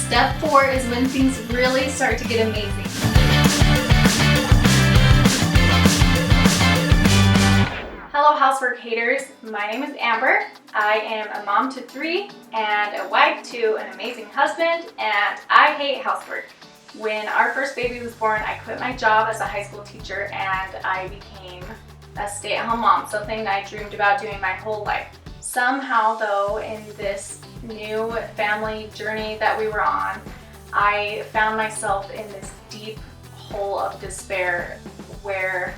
Step 4 is when things really start to get amazing. Hello housework haters, my name is Amber. I am a mom to 3 and a wife to an amazing husband, and I hate housework. When our first baby was born, I quit my job as a high school teacher and I became a stay-at-home mom, something I dreamed about doing my whole life. Somehow though, in this new family journey that we were on, I found myself in this deep hole of despair where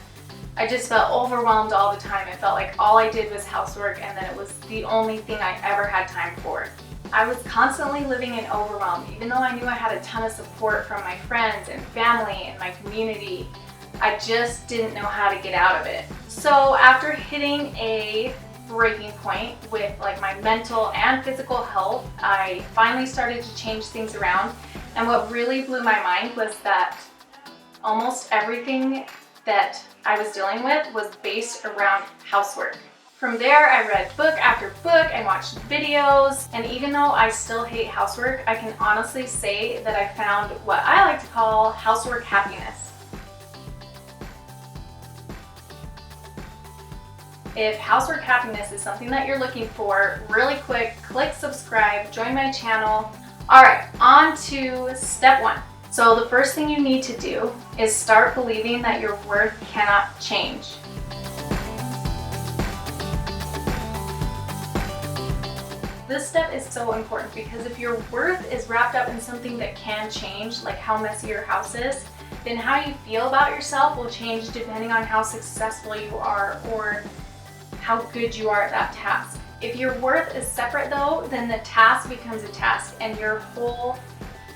I just felt overwhelmed all the time. It felt like all I did was housework and then it was the only thing I ever had time for. I was constantly living in overwhelm, even though I knew I had a ton of support from my friends and family and my community. I just didn't know how to get out of it. So after hitting a breaking point with my mental and physical health, I finally started to change things around. And what really blew my mind was that almost everything that I was dealing with was based around housework. From there, I read book after book and watched videos, and even though I still hate housework, I can honestly say that I found what I like to call housework happiness. If housework happiness is something that you're looking for, really quick, click subscribe, join my channel. All right, on to step 1. So the first thing you need to do is start believing that your worth cannot change. This step is so important because if your worth is wrapped up in something that can change, like how messy your house is, then how you feel about yourself will change depending on how successful you are or how good you are at that task. If your worth is separate though, then the task becomes a task and your whole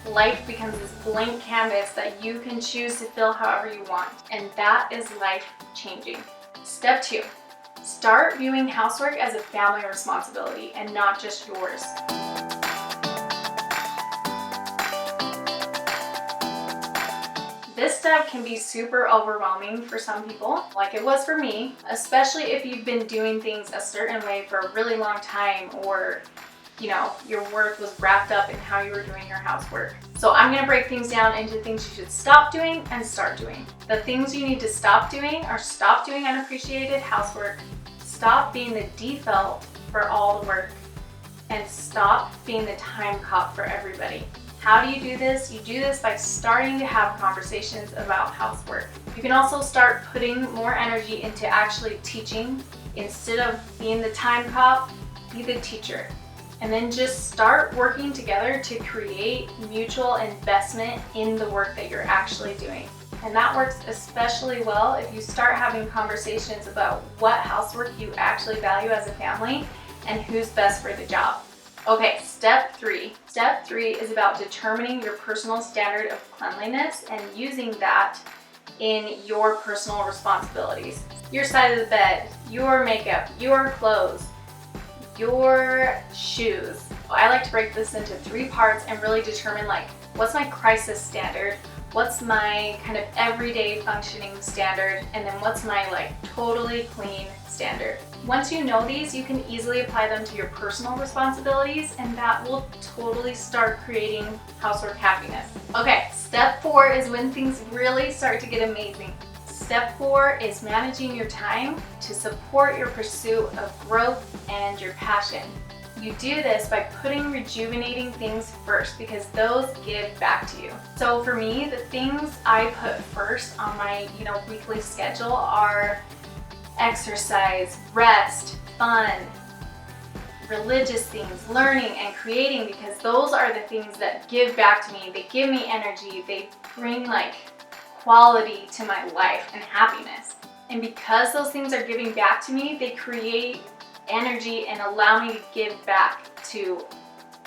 life becomes this blank canvas that you can choose to fill however you want. And that is life changing. Step 2. Start viewing housework as a family responsibility and not just yours. This step can be super overwhelming for some people, like it was for me, especially if you've been doing things a certain way for a really long time, or your worth was wrapped up in how you were doing your housework. So I'm going to break things down into things you should stop doing and start doing. The things you need to stop doing are stop doing unappreciated housework, stop being the default for all the work, and stop being the time cop for everybody. How do you do this? You do this by starting to have conversations about housework. You can also start putting more energy into actually teaching. Instead of being the time cop, be the teacher. And then just start working together to create mutual investment in the work that you're actually doing. And that works especially well if you start having conversations about what housework you actually value as a family and who's best for the job. Okay, step 3. Step 3 is about determining your personal standard of cleanliness and using that in your personal responsibilities. Your side of the bed, your makeup, your clothes, your shoes. I like to break this into 3 parts and really determine what's my crisis standard, what's my kind of everyday functioning standard, and then what's my totally clean standard. Once you know these, you can easily apply them to your personal responsibilities, and that will totally start creating housework happiness. Okay, step 4 is when things really start to get amazing. Step 4 is managing your time to support your pursuit of growth and your passion. You do this by putting rejuvenating things first because those give back to you. So for me, the things I put first on my weekly schedule are exercise, rest, fun, religious things, learning and creating, because those are the things that give back to me. They give me energy. They bring quality to my life and happiness. And because those things are giving back to me, they create energy and allow me to give back to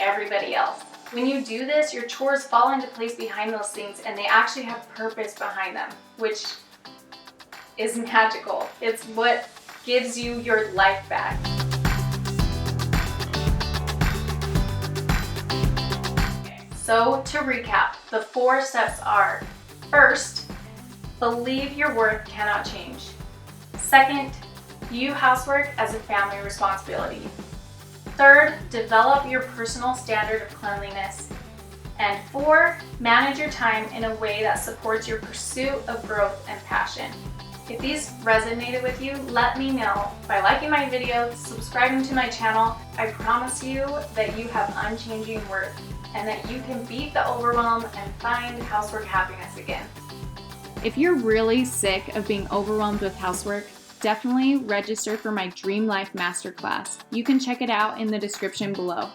everybody else. When you do this, your chores fall into place behind those things and they actually have purpose behind them, which is magical. It's what gives you your life back. So to recap, the 4 steps are: first, believe your worth cannot change. Second, view housework as a family responsibility. Third, develop your personal standard of cleanliness. And 4, manage your time in a way that supports your pursuit of growth and passion. If these resonated with you, let me know by liking my video, subscribing to my channel. I promise you that you have unchanging worth and that you can beat the overwhelm and find housework happiness again. If you're really sick of being overwhelmed with housework, definitely register for my Dream Life Masterclass. You can check it out in the description below.